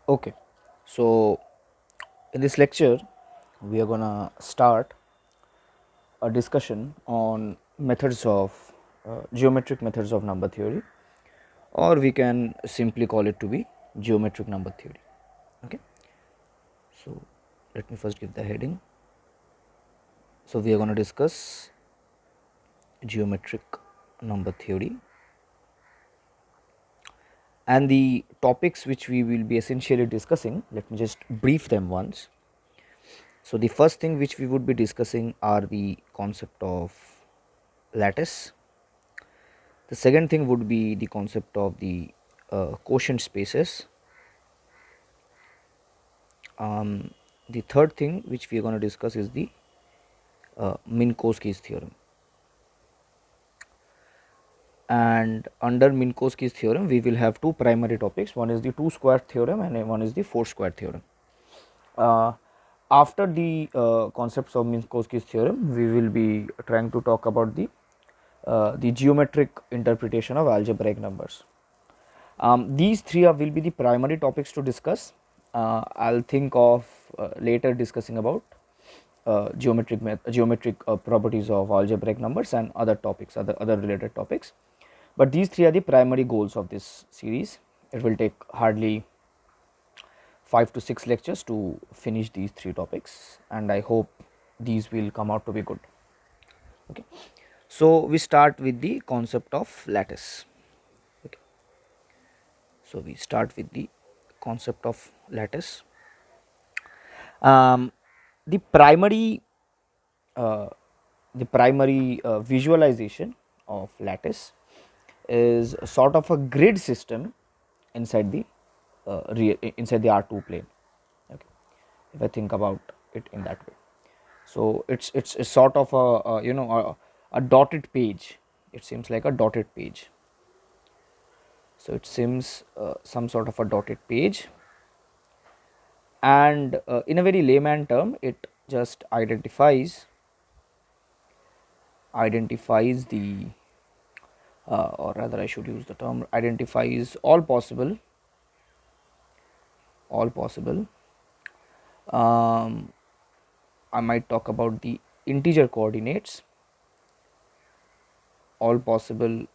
Okay, so in this lecture, we are gonna start a discussion on methods of geometric methods of number theory, or we can simply call it to be geometric number theory. Okay, so let me first give the heading. So we are gonna discuss geometric number theory, and the topics which we will be essentially discussing. Let me just brief them once. So the first thing which we would be discussing are the concept of lattice. The second thing would be the concept of the quotient spaces. The third thing which we are going to discuss is the Minkowski's theorem. And under Minkowski's theorem, we will have two primary topics. One is the 2-square theorem and one is the 4-square theorem. After the concepts of Minkowski's theorem, we will be trying to talk about the geometric interpretation of algebraic numbers. These three will be the primary topics to discuss. I'll think of later discussing about geometric properties of algebraic numbers and other topics, other related topics. But these three are the primary goals of this series. It will take hardly 5 to 6 lectures to finish these three topics, and I hope these will come out to be good. Okay, so we start with the concept of lattice. Okay, so we start with the concept of lattice. Um, the primary visualization of lattice is a sort of a grid system inside the inside the R2 plane. Okay, if I think about it in that way, so it's a sort of a dotted page. It seems like a dotted page. So it seems some sort of a dotted page, and in a very layman term, it just identifies the or rather I should use the term identifies all possible I might talk about the integer coordinates, all possible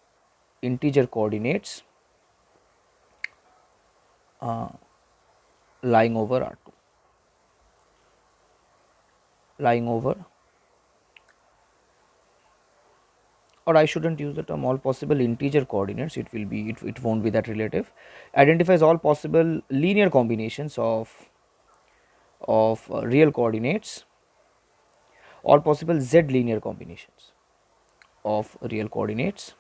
integer coordinates lying over R2, lying over, or I shouldn't use the term all possible integer coordinates, it won't be that relative. Identifies all possible linear combinations of real coordinates, all possible z linear combinations of real coordinates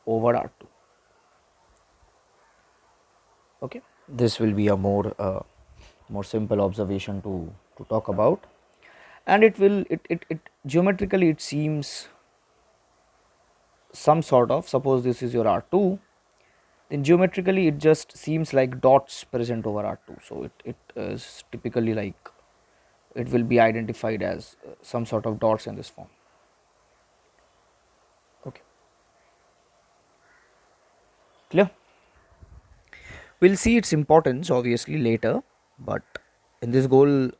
over R2. Okay, this will be a more simple observation to talk about, and it geometrically it seems some sort of, suppose this is your R2, then geometrically it just seems like dots present over R2. So it is typically like it will be identified as some sort of dots in this form. Okay, clear? We'll see its importance obviously later, but in this goal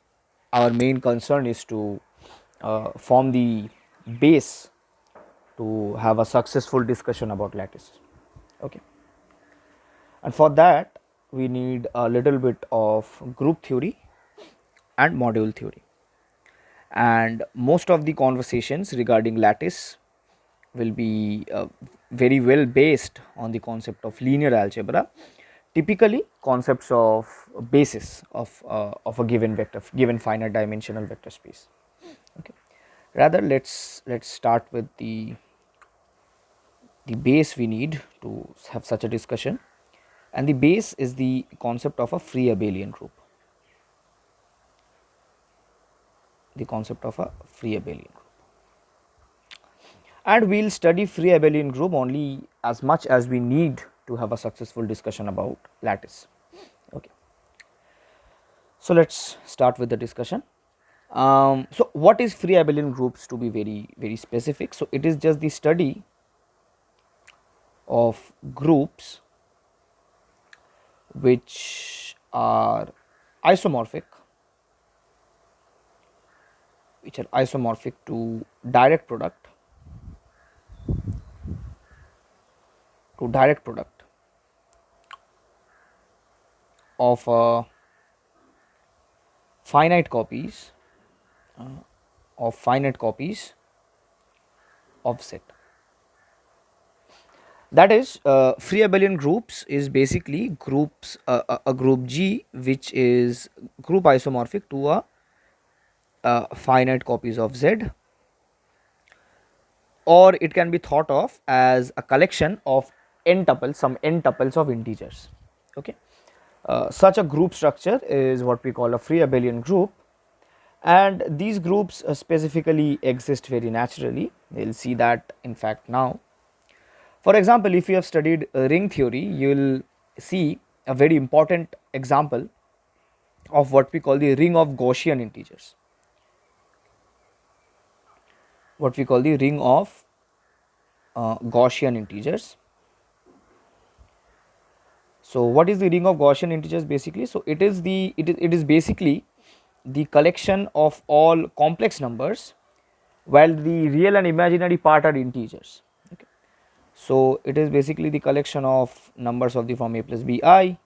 our main concern is to form the base to have a successful discussion about lattices. Okay, and for that we need a little bit of group theory and module theory, and most of the conversations regarding lattice will be very well based on the concept of linear algebra, typically concepts of basis of a given finite dimensional vector space. Okay, rather let's start with the base we need to have such a discussion, and the base is the concept of a free abelian group, the concept of a free abelian group. And we will study free abelian group only as much as we need to have a successful discussion about lattice. Okay, so let's start with the discussion. So what is free abelian groups, to be very specific? So it is just the study of groups which are isomorphic, to direct product of finite copies of Z. That is, free abelian groups is basically groups, a group G which is group isomorphic to a finite copies of Z, or it can be thought of as a collection of n tuples, some n tuples of integers. Okay. Such a group structure is what we call a free abelian group, and these groups specifically exist very naturally. We will see that in fact now. For example, if you have studied ring theory, you will see a very important example of what we call the ring of Gaussian integers. Gaussian integers. So, what is the ring of Gaussian integers basically? So, it is basically the collection of all complex numbers, while the real and imaginary part are integers. Okay. So, it is basically the collection of numbers of the form a plus bi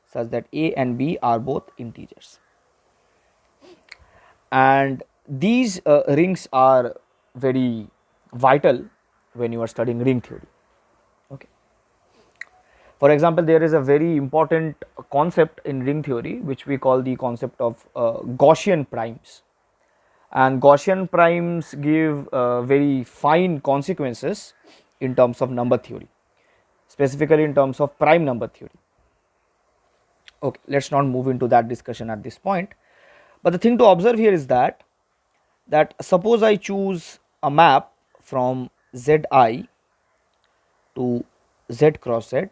such that a and b are both integers, and these rings are very vital when you are studying ring theory. Okay. For example, there is a very important concept in ring theory which we call the concept of Gaussian primes, and Gaussian primes give very fine consequences in terms of number theory, specifically in terms of prime number theory. Okay, let us not move into that discussion at this point, but the thing to observe here is that suppose I choose a map from Zi to Z cross Z,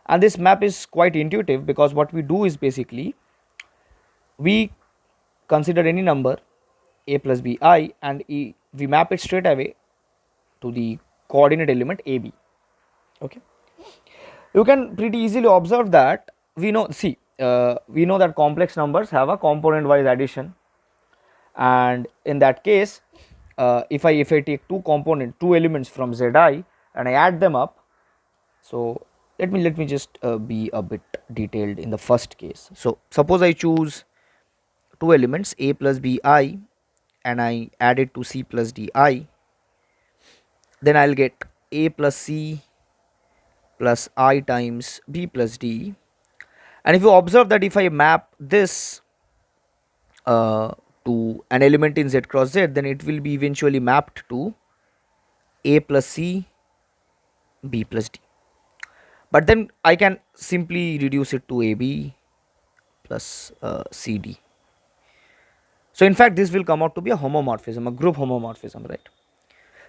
and this map is quite intuitive because what we do is basically we consider any number a plus bi and we map it straight away to the coordinate element ab. Okay. You can pretty easily observe that we know that complex numbers have a component wise addition, and in that case if I take two elements from Zi and I add them up. So, let me just be a bit detailed in the first case. So, suppose I choose two elements a plus bi and I add it to c plus di, then I will get a plus c plus I times b plus d. And if you observe that if I map this to an element in Z cross Z, then it will be eventually mapped to a plus c b plus d. But then I can simply reduce it to AB plus CD. So, in fact, this will come out to be a homomorphism, a group homomorphism, right.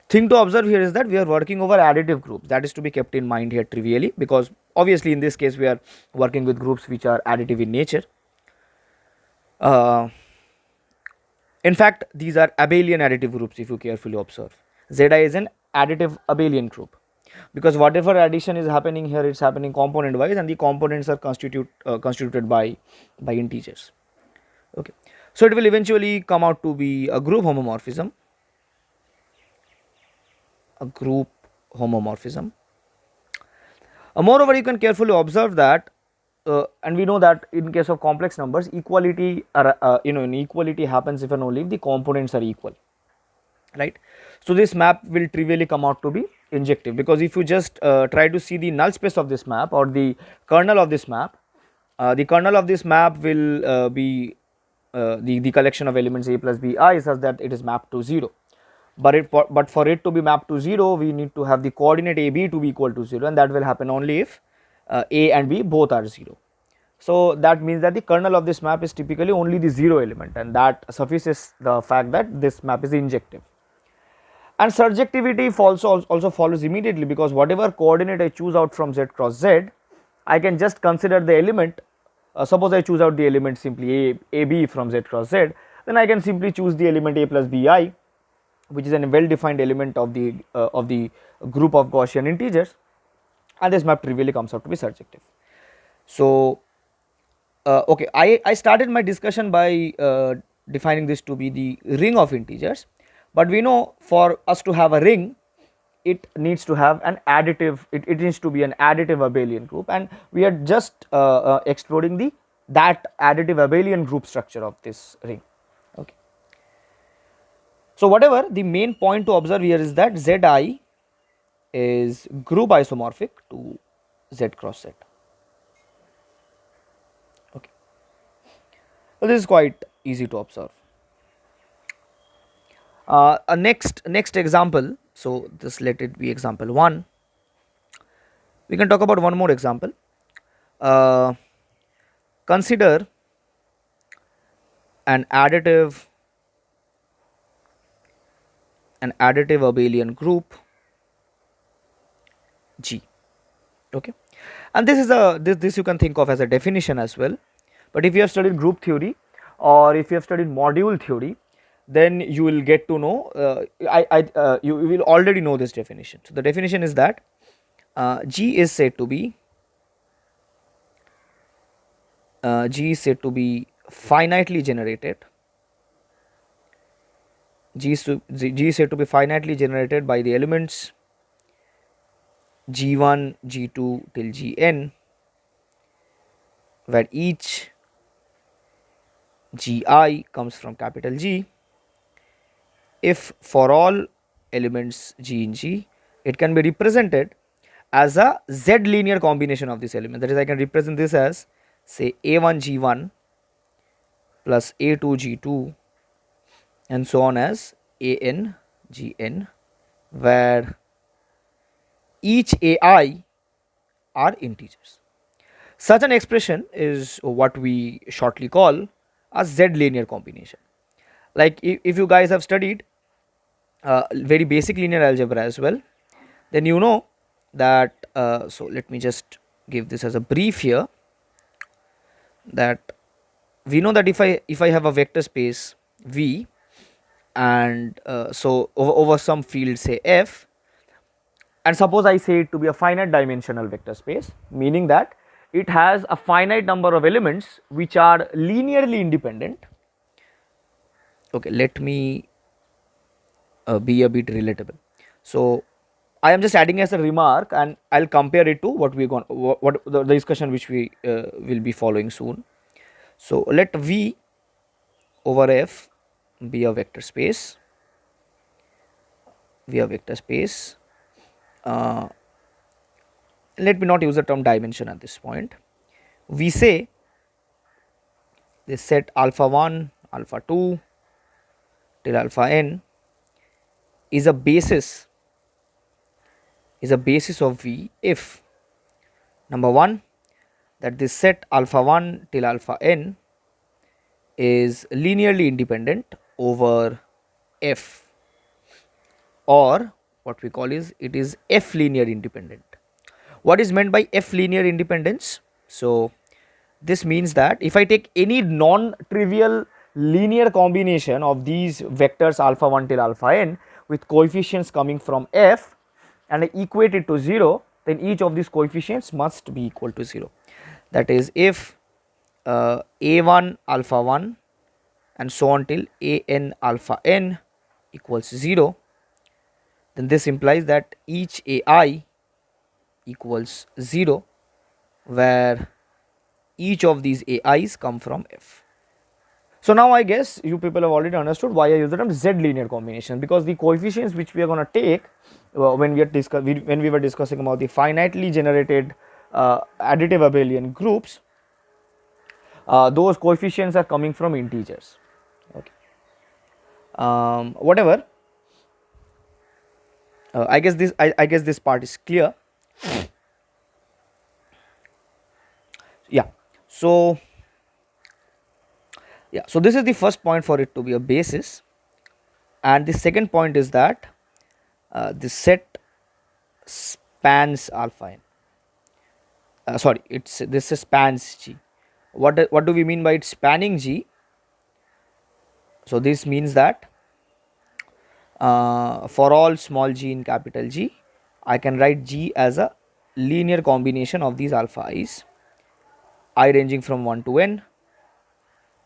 Thing to observe here is that we are working over additive groups, that is to be kept in mind here trivially, because obviously in this case we are working with groups which are additive in nature. In fact, these are abelian additive groups if you carefully observe. Zi is an additive abelian group, because whatever addition is happening here, it is happening component wise, and the components are constituted by integers. Okay. So, it will eventually come out to be a group homomorphism, moreover, you can carefully observe that and we know that in case of complex numbers, equality inequality happens if and only if the components are equal, right. So, this map will trivially come out to be injective, because if you just try to see the null space of this map or the kernel of this map, the kernel of this map will be the collection of elements a plus bi such that it is mapped to 0. But for it to be mapped to 0, we need to have the coordinate AB to be equal to 0, and that will happen only if A and B both are 0. So, that means that the kernel of this map is typically only the 0 element, and that suffices the fact that this map is injective. And surjectivity also follows immediately, because whatever coordinate I choose out from Z cross Z, I can just consider the element. Suppose I choose out the element simply AB from Z cross Z, then I can simply choose the element A plus bi, which is a well defined element of the group of Gaussian integers, and this map trivially comes out to be surjective. So okay, I started my discussion by defining this to be the ring of integers, but we know for us to have a ring it needs to have an additive, it needs to be an additive abelian group, and we are just exploring the that additive abelian group structure of this ring. Okay. So whatever, the main point to observe here is that Zi is group isomorphic to Z cross Z. Okay. So this is quite easy to observe. A next example, so this let it be example 1. We can talk about one more example. Consider an additive abelian group G. Okay, and this is a this you can think of as a definition as well, but if you have studied group theory or if you have studied module theory, then you will get to know you will already know this definition. So the definition is that G is said to be finitely generated. G is said to be finitely generated by the elements G1, G2 till Gn, where each Gi comes from capital G, if for all elements G in G, it can be represented as a Z linear combination of this element. That is, I can represent this as, say, A1 G1 plus A2 G2 and so on as An Gn, where each Ai are integers. Such an expression is what we shortly call a Z linear combination. Like if you guys have studied very basic linear algebra as well, then you know that so let me just give this as a brief here, that we know that if I have a vector space V, and so over some field say F, and suppose I say it to be a finite dimensional vector space, meaning that it has a finite number of elements which are linearly independent. Okay, let me be a bit relatable. So I am just adding as a remark, and I'll compare it to what we going what the discussion which we will be following soon. So let V over F be a vector space. Let me not use the term dimension at this point. We say this set alpha 1, alpha 2 till alpha n is a basis of V if, number 1, that this set alpha 1 till alpha n is linearly independent over F, or what we call is it is F linear independent. What is meant by F linear independence? So this means that if I take any non-trivial linear combination of these vectors alpha 1 till alpha n with coefficients coming from F and I equate it to 0, then each of these coefficients must be equal to 0. That is, if a1 alpha 1 and so on till an alpha n equals 0, then this implies that each ai equals 0, where each of these ai's come from F. So now I guess you people have already understood why I use the term Z linear combination, because the coefficients which we are going to take when we were discussing about the finitely generated additive abelian groups, those coefficients are coming from integers. Okay. Whatever. I guess this part is clear. Yeah. So this is the first point for it to be a basis, and the second point is that this set spans alpha n. This spans G. What do we mean by it spanning G? So this means that for all small g in capital G, I can write G as a linear combination of these alpha i's, I ranging from 1 to n,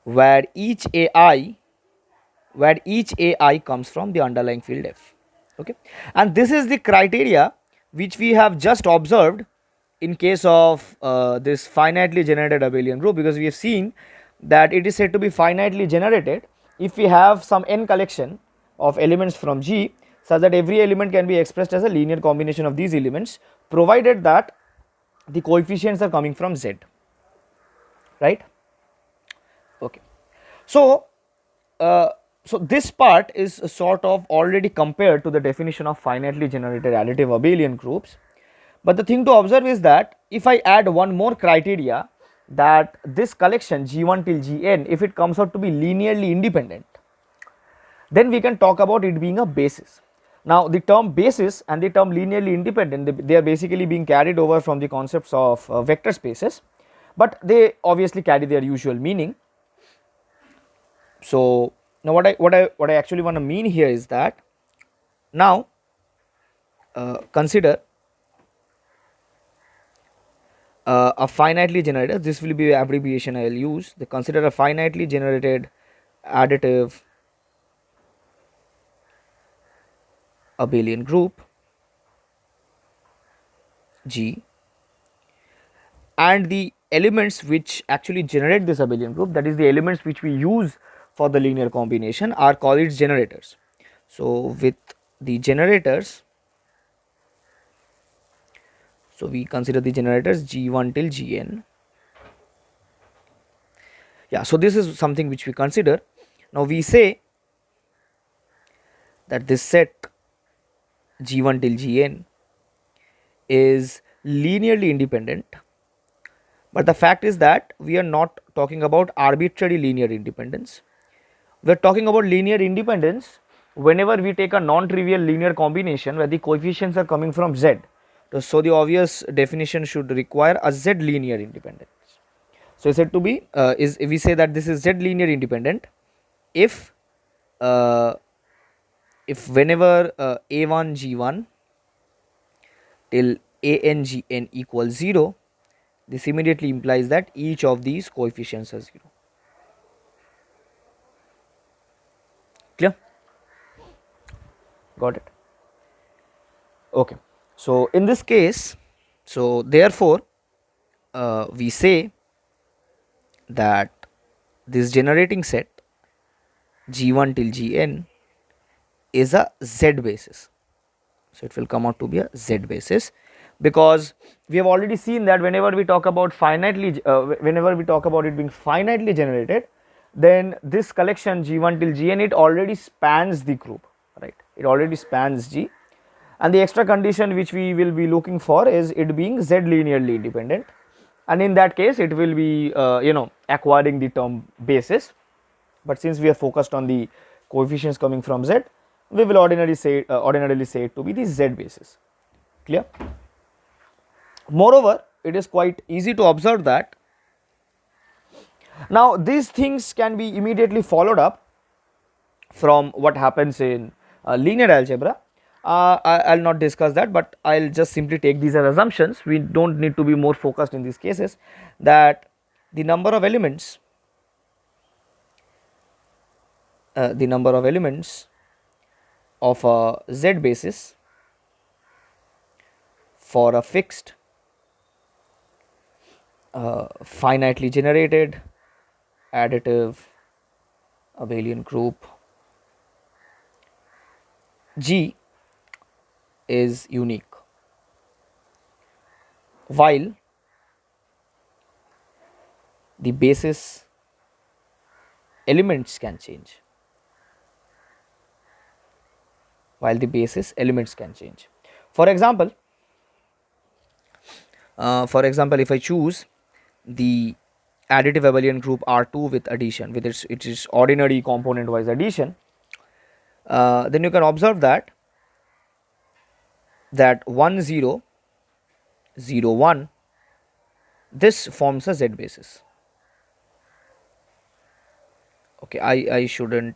where each ai comes from the underlying field f. Okay, and this is the criteria which we have just observed in case of this finitely generated abelian group, because we have seen that it is said to be finitely generated if we have some n collection of elements from G such that every element can be expressed as a linear combination of these elements, provided that the coefficients are coming from Z, right. Okay, so so this part is sort of already compared to the definition of finitely generated additive abelian groups. But the thing to observe is that if I add one more criteria, that this collection G1 till Gn, if it comes out to be linearly independent, then we can talk about it being a basis. Now the term basis and the term linearly independent, they are basically being carried over from the concepts of vector spaces, but they obviously carry their usual meaning. So now what I actually want to mean here is that now consider a finitely generated, this will be the abbreviation I will use, they consider a finitely generated additive abelian group G, and the elements which actually generate this abelian group, that is the elements which we use for the linear combination, are called its generators. So with the generators, so we consider the generators G1 till Gn. Yeah, so this is something which we consider. Now we say that this set G1 till Gn is linearly independent, but the fact is that we are not talking about arbitrary linear independence. We are talking about linear independence whenever we take a non-trivial linear combination where the coefficients are coming from Z. So the obvious definition should require a Z linear independence. So it's said to be is, we say that this is Z linear independent if whenever a1 G1 till an Gn equals 0, this immediately implies that each of these coefficients are 0. Clear? Got it? Okay. So in this case, so therefore we say that this generating set G1 till Gn is a Z basis. So it will come out to be a Z basis, because we have already seen that whenever we talk about finitely, whenever we talk about it being finitely generated, then this collection G1 till Gn, it already spans the group, right? It already spans G, and the extra condition which we will be looking for is it being Z linearly independent, and in that case it will be acquiring the term basis. But since we are focused on the coefficients coming from Z, we will ordinarily say it to be the Z basis. Clear? Moreover, it is quite easy to observe that now these things can be immediately followed up from what happens in linear algebra. I will not discuss that, but I will just simply take these as assumptions. We do not need to be more focused in these cases, that the number of elements of a Z basis for a fixed finitely generated additive abelian group G is unique, while the basis elements can change. For example, if I choose the additive abelian group R2 with addition, with its ordinary component wise addition, then you can observe that 1 0 0 1, this forms a Z basis. Okay, I shouldn't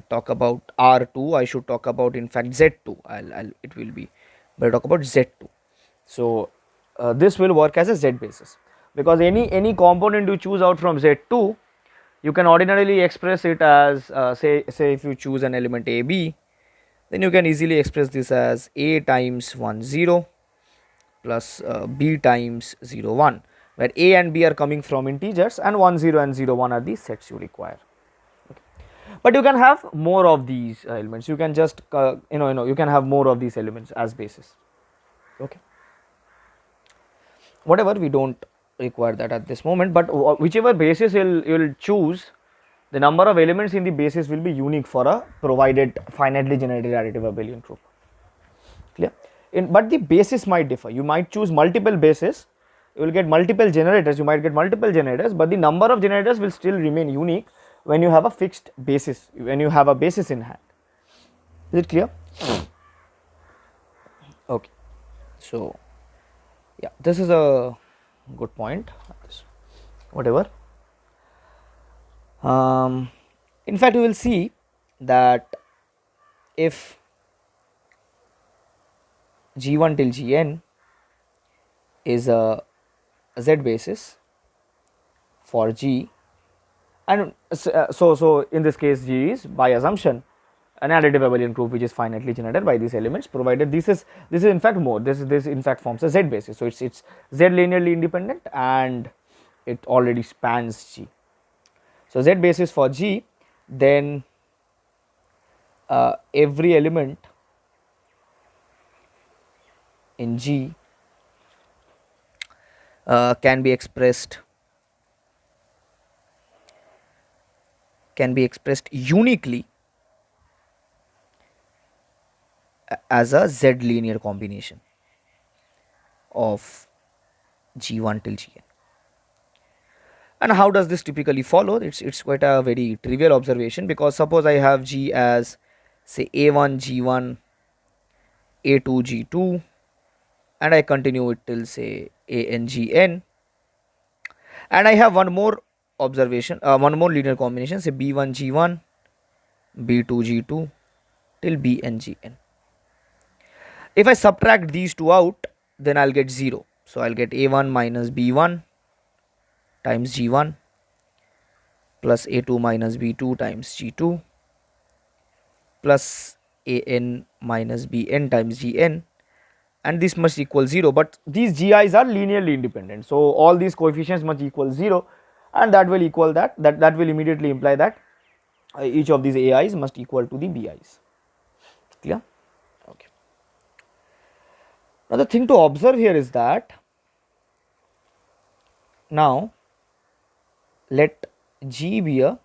talk about R2, I should talk about in fact Z2. It will be better talk about Z2. So this will work as a Z basis. because any component you choose out from Z2, you can ordinarily express it as say if you choose an element AB, then you can easily express this as A times 1 0 plus B times 0 1, where A and B are coming from integers and 1 0 and 0 1 are the sets you require. Okay. But you can have more of these elements, you can just you can have more of these elements as basis. Okay. Whatever, we do not require that at this moment, but whichever basis you will choose, the number of elements in the basis will be unique for a provided finitely generated additive abelian group. Clear? But the basis might differ. You might choose multiple bases, you will get multiple generators, but the number of generators will still remain unique when you have a fixed basis, when you have a basis in hand. Is it clear? Okay. So yeah, this is a good point. Whatever. In fact, you will see that if G1 till Gn is a Z basis for G, and so in this case G is by assumption an additive abelian group which is finitely generated by these elements, provided this is in fact more, this in fact forms a Z basis. So it's Z linearly independent and it already spans G. So Z basis for G, then every element in G can be expressed uniquely as a Z linear combination of G1 till Gn. And how does this typically follow? It's quite a very trivial observation, because suppose I have G as say A1 G1 A2 G2 and I continue it till say AN Gn, and I have one more observation, one more linear combination, say B1 G1 B2 G2 till Bn Gn. If I subtract these two out, then I'll get 0. So I'll get A1 minus B1 times G1 plus A2 minus B2 times G2 plus AN minus Bn times Gn, and this must equal 0, but these GIs are linearly independent. So all these coefficients must equal 0, and that will equal that will immediately imply that each of these AIs must equal to the BIs. Clear? Okay. Now the thing to observe here is that now let G be a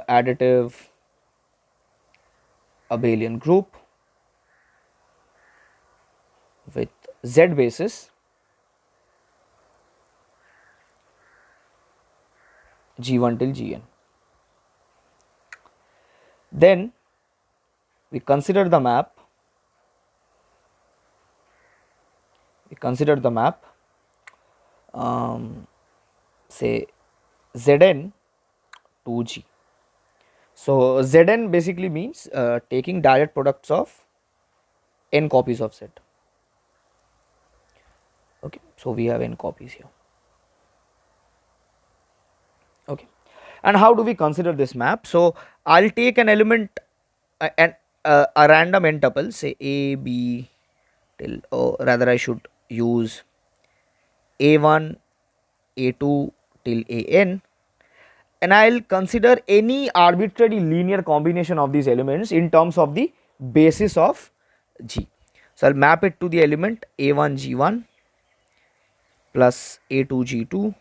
additive abelian group with Z basis G1 till Gn. Then we consider the map, say Zn to G. So Zn basically means taking direct products of n copies of Z. Okay, so we have n copies here. Okay, and how do we consider this map? So I'll take an element and a random n tuple, say A, B till, or rather I should use A1, A2 till AN, and I'll consider any arbitrary linear combination of these elements in terms of the basis of G. So I'll map it to the element A1 G1 plus A2 G2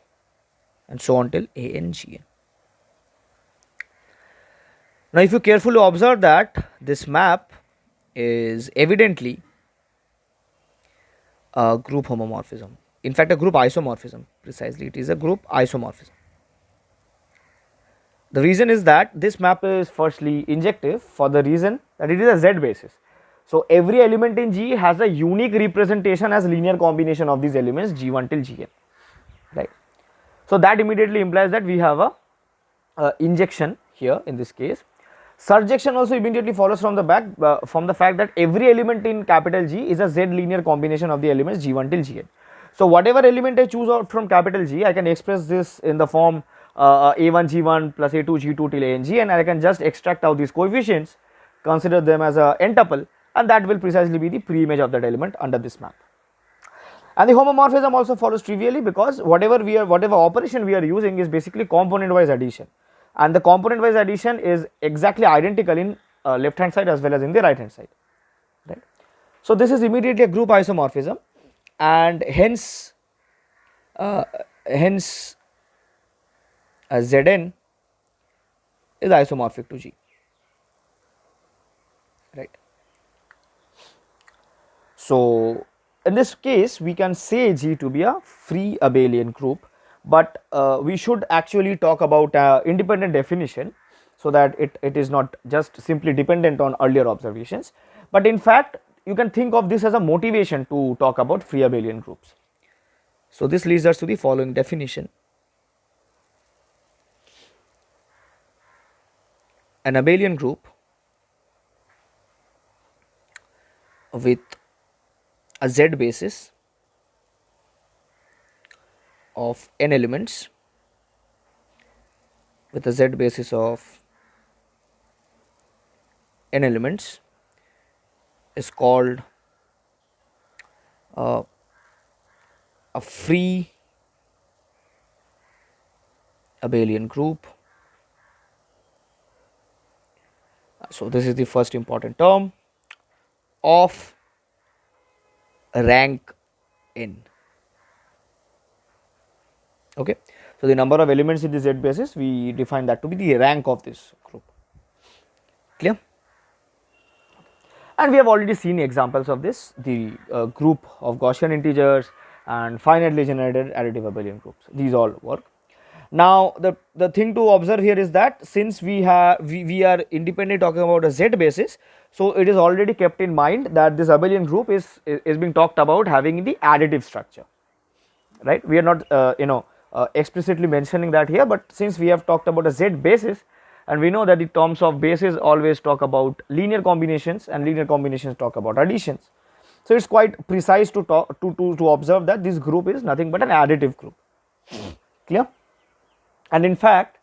and so on till AN Gn. Now if you carefully observe that this map is evidently a group homomorphism, in fact a group isomorphism, precisely it is a group isomorphism. The reason is that this map is firstly injective for the reason that it is a Z basis. So every element in G has a unique representation as linear combination of these elements G1 till Gn, right. So that immediately implies that we have a injection here in this case. Surjection also immediately follows from the fact that every element in capital G is a Z linear combination of the elements G1 till Gn. So whatever element I choose out from capital G, I can express this in the form A1 G1 plus A2 G2 till ANG, and I can just extract out these coefficients, consider them as a n tuple, and that will precisely be the pre-image of that element under this map. And the homomorphism also follows trivially, because whatever operation we are using is basically component wise addition, and the component wise addition is exactly identical in left hand side as well as in the right hand side, right. So this is immediately a group isomorphism, and hence Zn is isomorphic to G, right. So in this case we can say G to be a free abelian group, but we should actually talk about independent definition, so that it is not just simply dependent on earlier observations, but in fact you can think of this as a motivation to talk about free abelian groups. So this leads us to the following definition. An abelian group with a Z basis of n elements, with a Z basis of n elements, is called a free abelian group. So this is the first important term, of rank n. Okay. So the number of elements in the Z basis, we define that to be the rank of this group. Clear? And we have already seen examples of this, the group of Gaussian integers and finitely generated additive abelian groups. These all work. Now the thing to observe here is that since we are independently talking about a Z basis, so it is already kept in mind that this abelian group is being talked about having the additive structure, right. We are not explicitly mentioning that here, but since we have talked about a Z basis, and we know that the terms of basis always talk about linear combinations, and linear combinations talk about additions. So it is quite precise to observe that this group is nothing but an additive group. Clear? And in fact,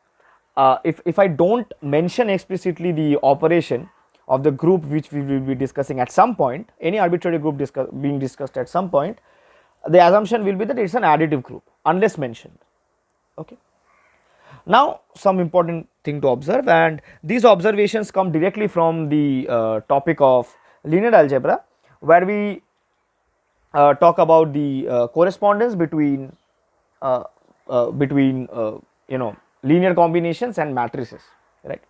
if I do not mention explicitly the operation of the group which we will be discussing at some point, any arbitrary group being discussed at some point, the assumption will be that it is an additive group unless mentioned. Okay. Now some important thing to observe, and these observations come directly from the topic of linear algebra, where we talk about the correspondence between linear combinations and matrices, right.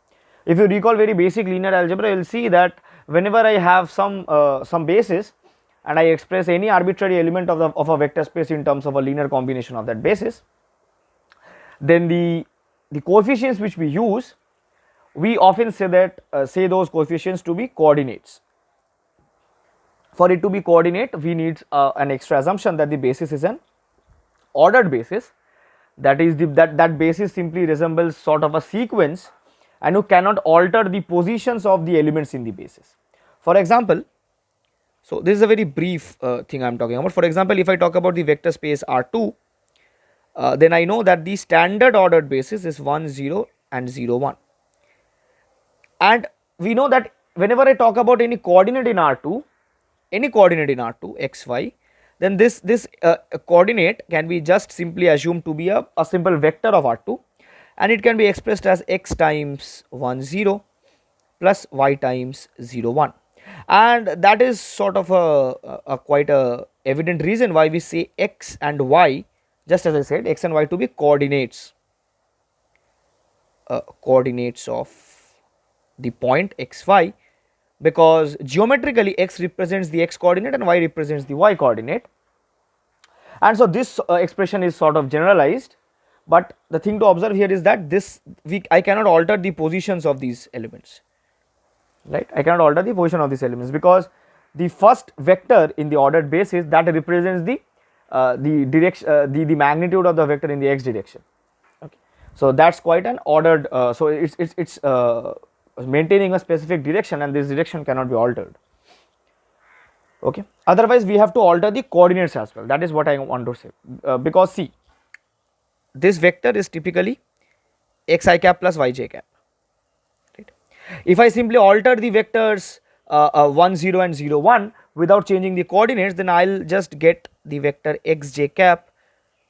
If you recall very basic linear algebra, you will see that whenever I have some basis and I express any arbitrary element of a vector space in terms of a linear combination of that basis, then the coefficients which we use, we often say that say those coefficients to be coordinates. For it to be coordinate, we need an extra assumption that the basis is an ordered basis, that is that basis simply resembles sort of a sequence, and you cannot alter the positions of the elements in the basis. For example, so this is a very brief thing I am talking about. For example, if I talk about the vector space R2, then I know that the standard ordered basis is 1 0 and 0 1, and we know that whenever I talk about any coordinate in R2, x y, then this coordinate can be just simply assumed to be a simple vector of R2, and it can be expressed as x times 1 0 plus y times 0 1, and that is sort of a quite a evident reason why we say x and y, just as I said, x and y to be coordinates of the point x y, because geometrically x represents the x coordinate and y represents the y coordinate, and so this expression is sort of generalized. But the thing to observe here is that I cannot alter the positions of these elements, right. I cannot alter the position of these elements, because the first vector in the ordered basis, that represents the direction, the magnitude of the vector in the x direction. Okay. So that is quite an ordered, so its maintaining a specific direction, and this direction cannot be altered. Okay. Otherwise, we have to alter the coordinates as well. That is what I want to say. Because see, this vector is typically xi cap plus yj cap. Right. If I simply alter the vectors 1 0 and 0 1 without changing the coordinates, then I will just get the vector xj cap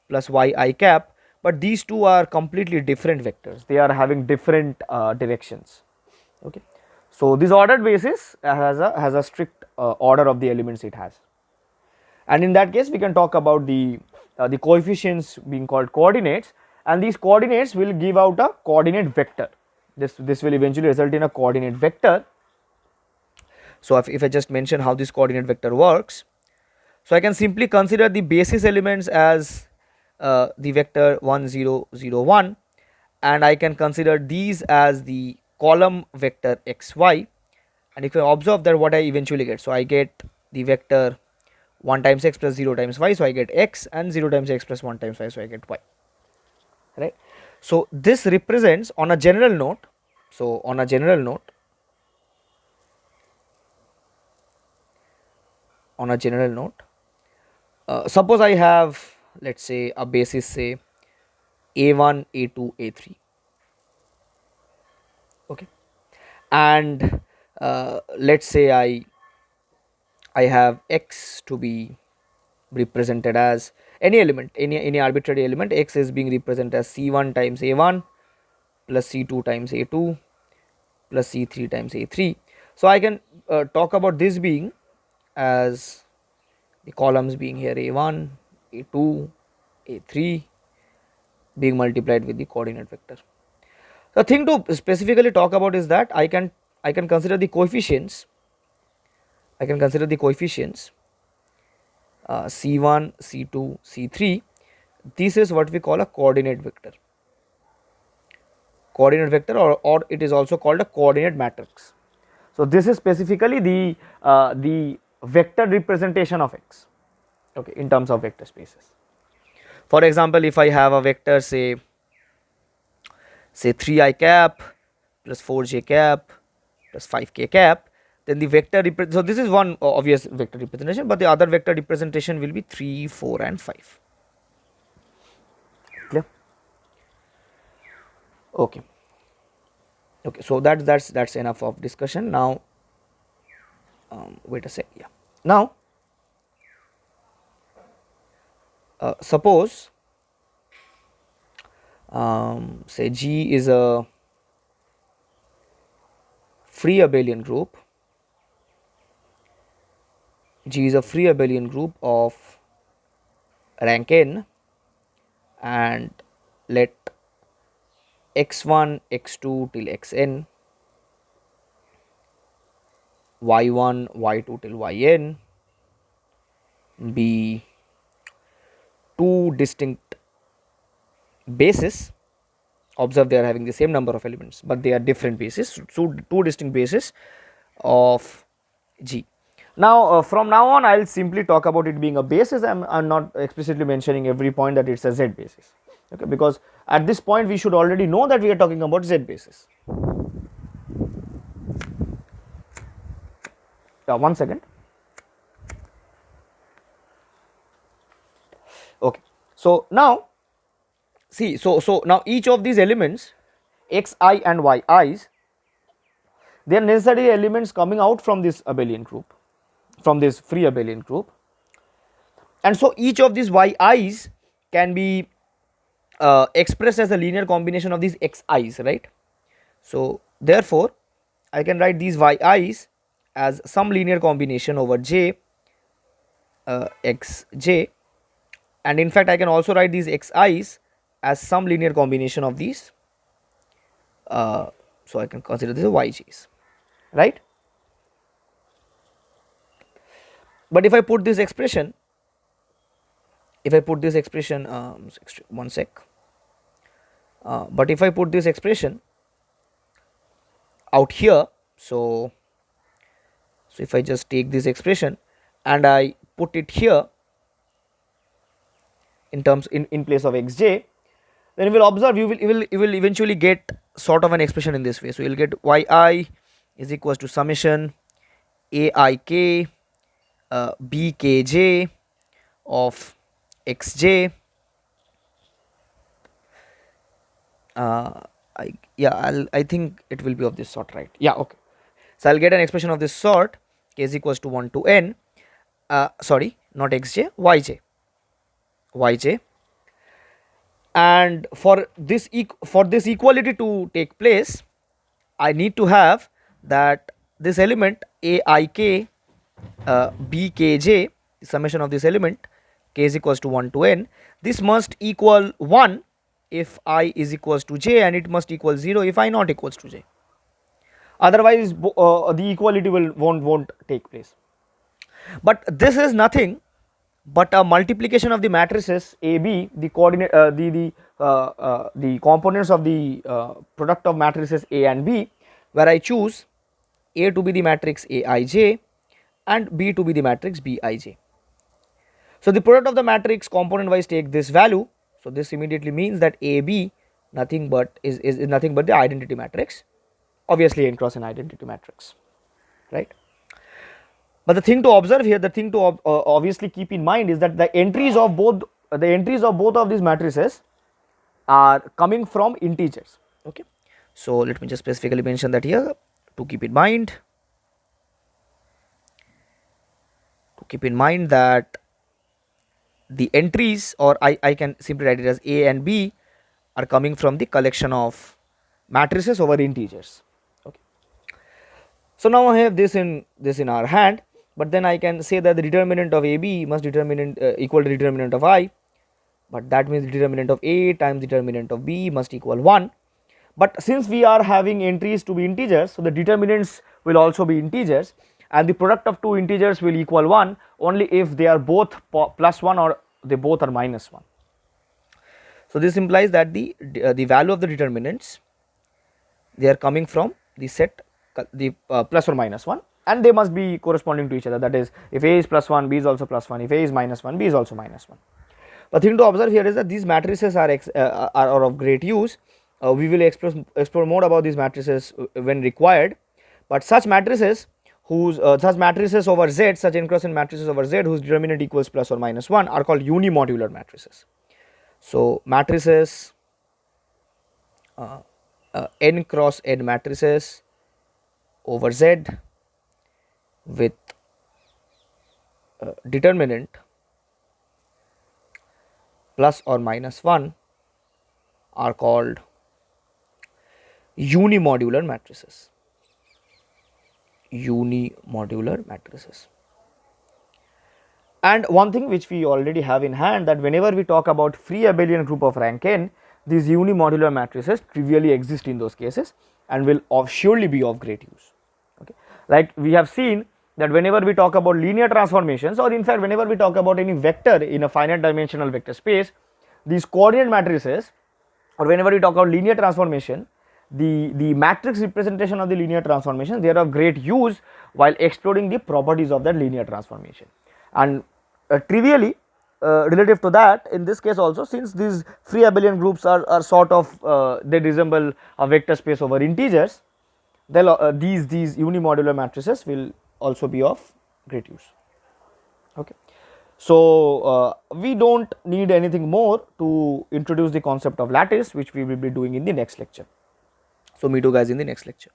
plus yi cap, but these two are completely different vectors. They are having different directions. Okay. So this ordered basis has a strict order of the elements it has, and in that case we can talk about the coefficients being called coordinates, and these coordinates will give out a coordinate vector. This will eventually result in a coordinate vector. So if I just mention how this coordinate vector works, so I can simply consider the basis elements as the vector 1 0 0 1, and I can consider these as the column vector xy, and if I observe that, what I eventually get, so I get the vector 1 times x plus 0 times y, so I get x, and 0 times x plus 1 times y, so I get y, right. So this represents on a general note, so on a general note, suppose I have, let us say, a basis, say a1 a2 a3, okay, and let us say I have x to be represented as any element, any arbitrary element. X is being represented as c1 times a1 plus c2 times a2 plus c3 times a3. So I can talk about this being as the columns being here a1 a2 a3 being multiplied with the coordinate vector. The thing to specifically talk about is that I can consider the coefficients. C1, C2, C3. This is what we call a coordinate vector. Or it is also called a coordinate matrix. So this is specifically the vector representation of x, okay, in terms of vector spaces. For example, if I have a vector, say 3i cap plus 4j cap plus 5k cap, then the vector so this is one obvious vector representation, but the other vector representation will be 3, 4 and 5. Clear? Okay. So that's enough of discussion. Now wait a sec. Yeah. Now suppose say G is a free abelian group. G is a free abelian group of rank n, and let x1 x2 till xn, y1 y2 till yn be two distinct bases. Observe, they are having the same number of elements, but they are different bases. So two distinct bases of G. Now from now on I will simply talk about it being a basis. I am not explicitly mentioning every point that it is a Z basis, okay, because at this point we should already know that we are talking about Z basis. One second. Okay. So now see, so now each of these elements xi and yi's, they are necessary elements coming out from this abelian group, from this free abelian group, and so each of these yi's can be expressed as a linear combination of these xi's, right. So therefore I can write these yi's as some linear combination over j xj, and in fact I can also write these xi's as some linear combination of these, so I can consider this as yj's, right. But if I put this expression, one sec, but if I put this expression out here, so if I just take this expression and I put it here in terms in place of xj, then you will observe you will eventually get sort of an expression in this way. So you will get yi is equals to summation aik bkj of xj. I think it will be of this sort, right? Yeah, okay. So I'll get an expression of this sort, k is equals to 1 to n, sorry, not xj, yj, and for this equality to take place, I need to have that this element aik bkj, the summation of this element k is equals to 1 to n, this must equal 1 if I is equals to j, and it must equal 0 if I not equals to j. Otherwise the equality won't take place. But this is nothing but a multiplication of the matrices AB, the coordinate the components of the product of matrices A and B, where I choose A to be the matrix Aij and B to be the matrix Bij. So the product of the matrix component wise take this value. So this immediately means that AB nothing but is nothing but the identity matrix, obviously n cross n identity matrix, right? But the thing to observe here, the thing to obviously keep in mind is that the entries of both of these matrices are coming from integers. Okay, so let me just specifically mention that here to keep in mind. Keep in mind that the entries, or I can simply write it as A and B, are coming from the collection of matrices over integers. Okay. So now I have this in our hand, but then I can say that the determinant of AB must equal to determinant of I, but that means the determinant of A times determinant of B must equal 1. But since we are having entries to be integers, so the determinants will also be integers, and the product of two integers will equal 1 only if they are both plus 1 or they both are minus 1. So this implies that the value of the determinants, they are coming from the set the plus or minus 1, and they must be corresponding to each other. That is, if A is plus 1, B is also plus 1, if A is minus 1, B is also minus 1. The thing to observe here is that these matrices are of great use. We will explore more about these matrices when required, but such matrices such matrices over Z, such n cross n matrices over Z whose determinant equals plus or minus 1 are called unimodular matrices. So matrices n cross n matrices over Z with determinant plus or minus 1 are called unimodular matrices. Unimodular matrices. And one thing which we already have in hand, that whenever we talk about free abelian group of rank n, these unimodular matrices trivially exist in those cases and will surely be of great use. Okay. Like we have seen that whenever we talk about linear transformations, or in fact whenever we talk about any vector in a finite dimensional vector space, these coordinate matrices, or whenever we talk about linear transformation, the matrix representation of the linear transformation, they are of great use while exploring the properties of that linear transformation. And trivially relative to that, in this case also, since these free abelian groups are sort of they resemble a vector space over integers, these unimodular matrices will also be of great use. Okay. So we don't need anything more to introduce the concept of lattice, which we will be doing in the next lecture. So meet you guys in the next lecture.